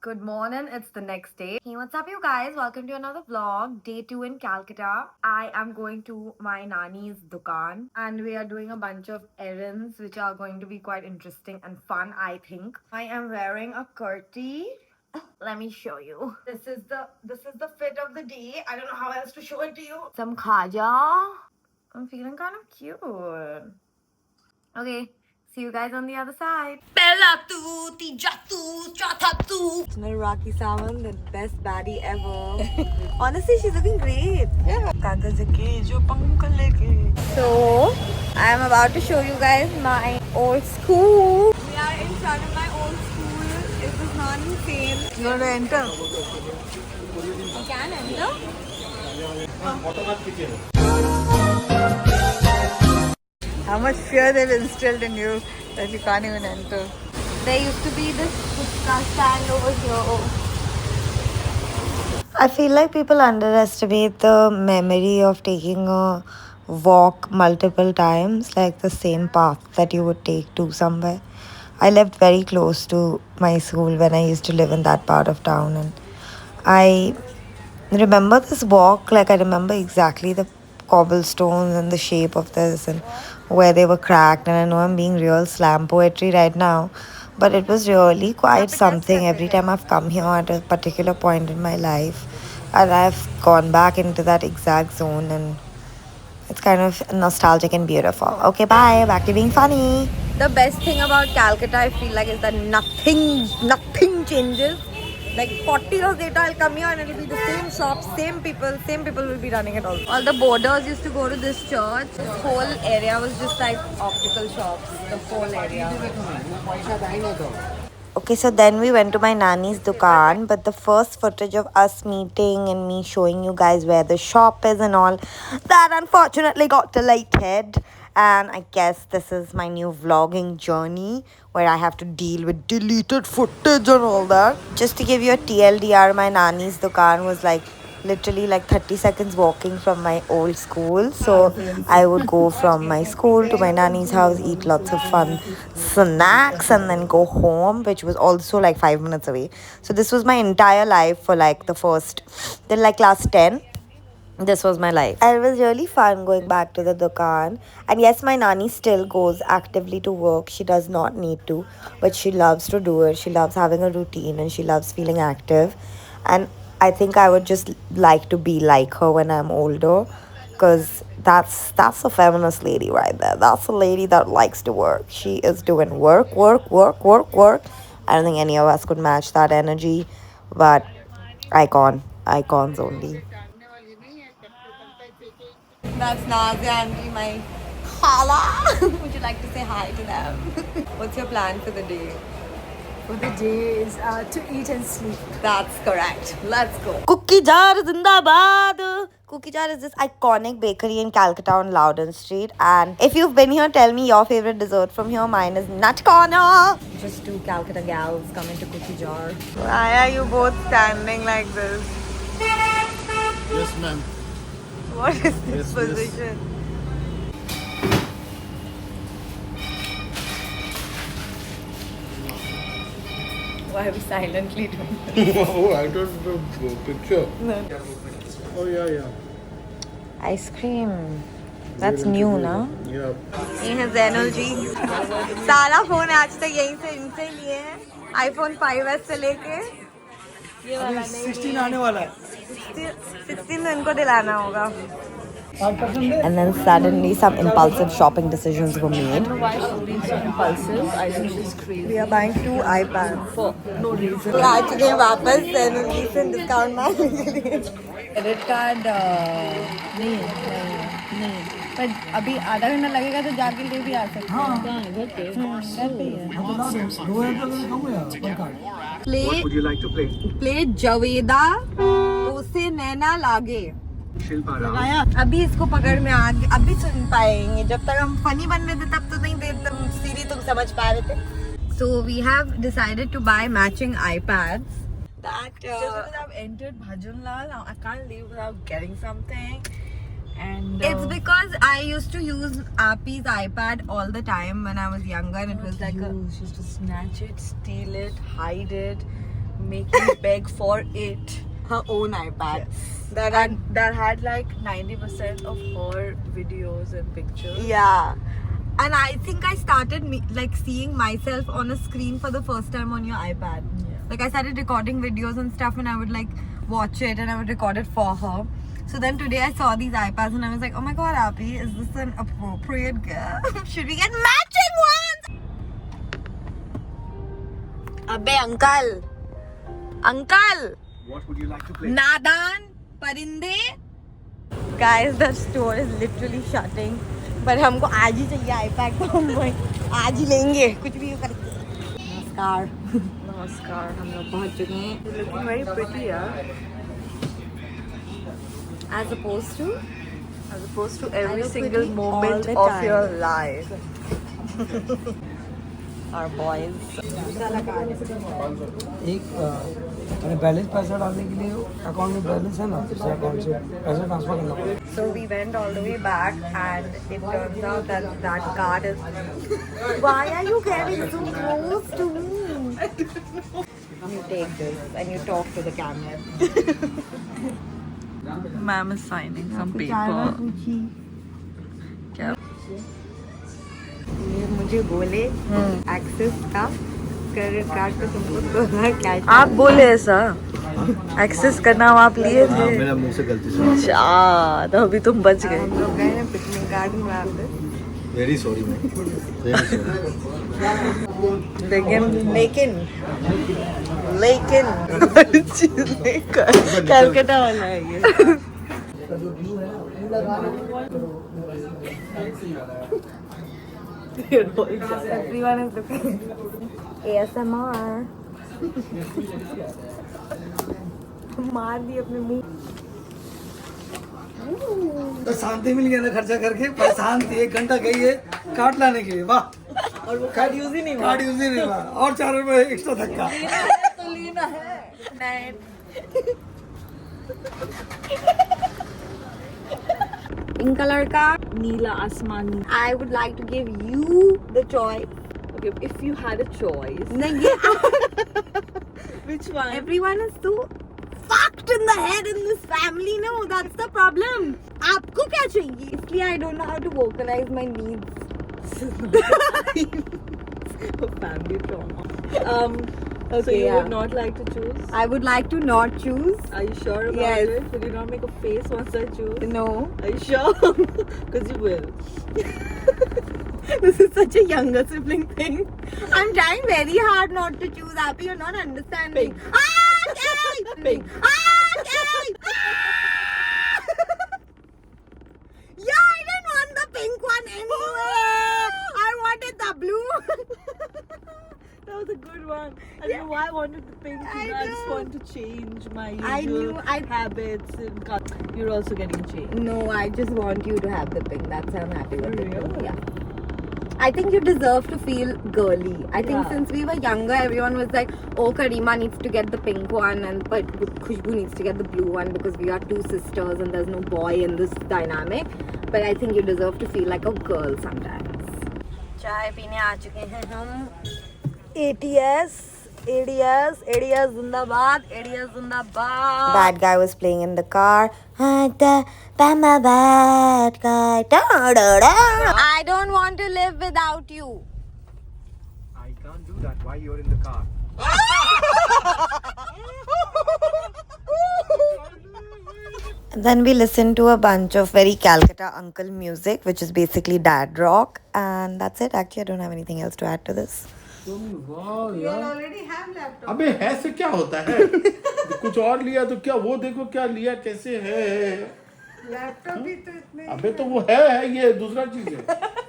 Good morning, it's the next day. Hey, what's up, you guys? Welcome to another vlog. Day 2 in Calcutta. I am going to my Nani's dukan and we are doing a bunch of errands which are going to be quite interesting and fun, I think. I am wearing a kurti. Let me show you. This is the fit of the day. I don't know how else to show it to you. Some khaja. I'm feeling kind of cute. Okay, see you guys on the other side. Bella tu, tija tu, chauथा tu. Rakhi Sawant, the best baddie ever. Honestly, she's looking great. Yeah. So, I am about to show you guys my old school. We are in front of my old school. It was not insane. You want to enter? You can enter? How much fear they've instilled in you that you can't even enter. There used to be this puchka stand over here. I feel like people underestimate the memory of taking a walk multiple times, like the same path that you would take to somewhere. I lived very close to my school when I used to live in that part of town, and I remember this walk. Like, I remember exactly the cobblestones and the shape of this and where they were cracked. And I know I'm being real slam poetry right now, but it was really quite something every time I've come here at a particular point in my life, and I've gone back into that exact zone, and it's kind of nostalgic and beautiful. Okay, bye. Back to being funny. The best thing about Calcutta, I feel like, is that nothing changes. Like 40 years later, I'll come here and it'll be the same shop, same people will be running it all. All the boarders used to go to this church. This whole area was just like optical shops, the whole area. Okay, so then we went to my nanny's dukan, but the first footage of us meeting and me showing you guys where the shop is and all, that unfortunately got deleted. And I guess this is my new vlogging journey where I have to deal with deleted footage and all that. Just to give you a TLDR, my nanny's dukan was like literally like 30 seconds walking from my old school. So I would go from my school to my nanny's house, eat lots of fun snacks, and then go home, which was also like 5 minutes away. So this was my entire life for like the first, till like class 10. This was my life. And it was really fun going back to the dukan. And yes, my nanny still goes actively to work. She does not need to, but she loves to do it. She loves having a routine and she loves feeling active. And I think I would just like to be like her when I'm older, because that's a feminist lady right there. That's a lady that likes to work. She is doing work. I don't think any of us could match that energy, but icons only. That's Nazia Auntie, my Hala. Would you like to say hi to them? What's your plan for the day? For the day is to eat and sleep. That's correct. Let's go. Cookie Jar Zindabad. Cookie Jar is this iconic bakery in Calcutta on Loudon Street. And if you've been here, tell me your favorite dessert from here. Mine is Nut Corner. Just two Calcutta gals coming to Cookie Jar. Why are you both standing like this? Yes, ma'am. What is this position? Why are we silently doing this? Oh, I don't know the picture. No. Oh, yeah. Ice cream. That's new, na? Yeah. ये है जैनुल जी. सारा phone आज तक यहीं से इनसे लिए हैं. iPhone 5s से लेके ये वाला नहीं. 16 आने वाला है. 16 तो इनको दिलाना होगा. And then suddenly some impulsive shopping decisions were made. Why she's being so impulsive? I think she's crazy. We are buying 2 iPads. For no reason. तो आ चुके हैं वापस जैनुल जी से डिस्काउंट मारने के लिए. क्रेडिट कार्ड नहीं पर अभी आधा घंटा लगेगा तो जाके ले भी आ सकते हैं. हाँ, घर पे What would you like to play? Play जवेदा तो से नैना लागे. Shilpa Rao. अभी इसको पकड़ में अभी सुन पाएंगे. जब तक हम फनी बन रहे थे तब तो नहीं थे, तब सीरी तुम समझ पा रहे थे. So we have decided to buy matching iPads. That just because I've entered Bhajanlal, I can't leave without getting something. And it's because I used to use Api's iPad all the time when I was younger, and it was like she used to snatch it, steal it, hide it, make me beg for it. Her own iPad. That had like 90% of her videos and pictures. Yeah. And I think I started like seeing myself on a screen for the first time on your iPad. Yeah. Like I started recording videos and stuff, and I would like watch it and I would record it for her. So then today I saw these iPads and I was like, oh my god, Abby, is this an appropriate gift? Should we get matching ones? Abbe, uncle. Uncle. What would you like to play? Nadan, Parinde. Guys, the store is literally shutting. पर हमको आज ही चाहिए iPad, तो हम आज ही लेंगे कुछ भी करके. नमस्कार. Namaskar. हम लोग पहुंच चुके हैं. You're looking very pretty, yeah. As opposed to As opposed to I every look single pretty moment all the of time. your life. our boys. एक मैंने बैलेंस पैसा डालने के लिए अकाउंट में बैलेंस है ना, दूसरे अकाउंट से पैसा ट्रांसफर करना पड़ेगा. So we went all the way back, and it turns out that that card is. Why are you getting so close to me? You take this and you talk to the camera. Ma'am is signing some China paper. पूछी. क्या? ये मुझे बोले axis का credit card पे तुमको 2,000 cash. आप बोले ऐसा? एक्सेस का नाम आप लिए हाँ, थे? मेरा मुंह से गलती से. अच्छा, तो अभी तुम बच गए. हम लोग गए ना पिकनिक गार्डन में पे. Very sorry ma'am. Very sorry. लेकिन कलकत्ता वाला है ये. Everyone is looking. ASMR. मार दी अपने मुंह. तो शांति मिल गया ना खर्चा करके. परेशान थी, 1 घंटा गई है कार्ड लाने के लिए. वाह. और वो कार्ड यूज ही नहीं हुआ. कार्ड यूज ही नहीं हुआ और 4 रुपए एक्स्ट्रा धक्का. तो लेना है. नहीं. Pink color का. नीला आसमानी. I would like to give you the choice. Okay, if you had a choice, नहीं. which one? Everyone is so fucked in the head in this family. No, that's the problem. आपको क्या चाहिए? इसलिए I don't know how to vocalize my needs. Family trauma. So Okay, you yeah. would not like to choose? I would like to not choose. Are you sure about Yes. it? Will you not make a face once I choose? No. Are you sure? Because you will. This is such a younger sibling thing. I'm trying very hard not to choose. Happy, you're not understanding. Pink. Ah, okay. Pink. Ah, okay. Yeah, I didn't want the pink one anyway. I wanted the blue. That was a good one. I don't know why I wanted the pink. I I just know. want to change my I usual knew, habits and you're also getting changed. No, I just want you to have the pink. That's why I'm happy with it. Really? Yeah. I think you deserve to feel girly. I think Yeah. since we were younger, everyone was like, "Oh, Karima needs to get the pink one, and but Khushbu needs to get the blue one because we are 2 sisters and there's no boy in this dynamic." But I think you deserve to feel like a girl sometimes. चाय पीने आ चुके हैं हम. ADS Zindabad, ADS Zindabad. Bad guy was playing in the car. Bad guy. I don't want to live without you. I can't do that while you're in the car. Then we listened to a bunch of very Calcutta uncle music, which is basically dad rock, and that's it. Actually, I don't have anything else to add to this. वाह यार. अबे है से क्या होता है? कुछ और लिया तो क्या वो देखो क्या लिया कैसे है. लैपटॉप भी तो इतने. अबे तो वो है ये दूसरा चीज है.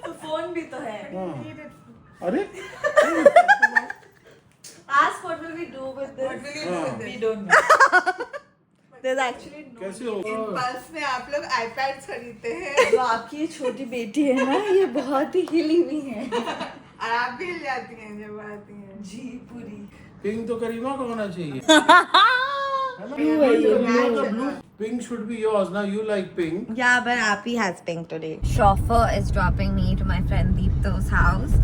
तो फोन भी तो है. अरे Ask what will we do with this? We don't know. There's actually no. कैसे होगा? पल्स में आप लोग आईपैड खरीदते हैं जो आपकी छोटी बेटी है ना, ये बहुत ही हिली हुई है. और आप भी हिल जाती हैं जब आती हैं. जी पूरी. पिंक तो करीमा को होना चाहिए. Pink should be yours. Now you like pink. Yeah, but Appy has pink today. Chauffeur is dropping me to my friend Deepto's house.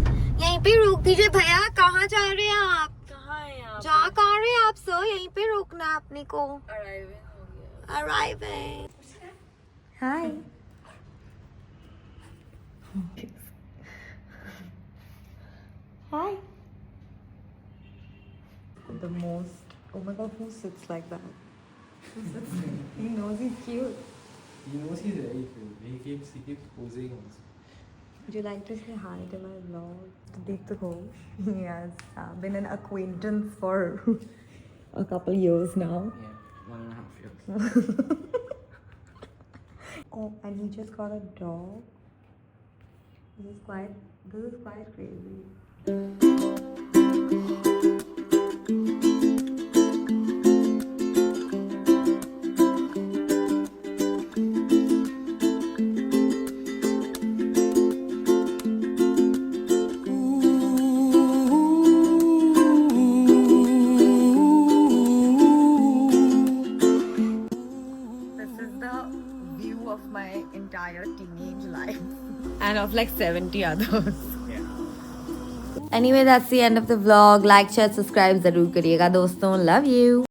यहीं पे रोक दीजिए भैया. कहाँ जा रहे हैं आप? कहाँ है जा कहाँ रहे आप सर? यहीं पे रोकना है अपने को. Arriving. Hi. Hi. The most. Oh my god, who sits like that? He knows he's cute. He knows he's very cute. He keeps posing also. Would you like to say hi to my vlog? Dekh to go. He has been an acquaintance for a couple years now. Yeah, 1.5 years. Oh, and he just got a dog. This is quite crazy. This is the view of my entire teenage life and of like 70 others. Anyway, that's the end of the vlog. Like, share, subscribe जरूर करिएगा दोस्तों. Love you.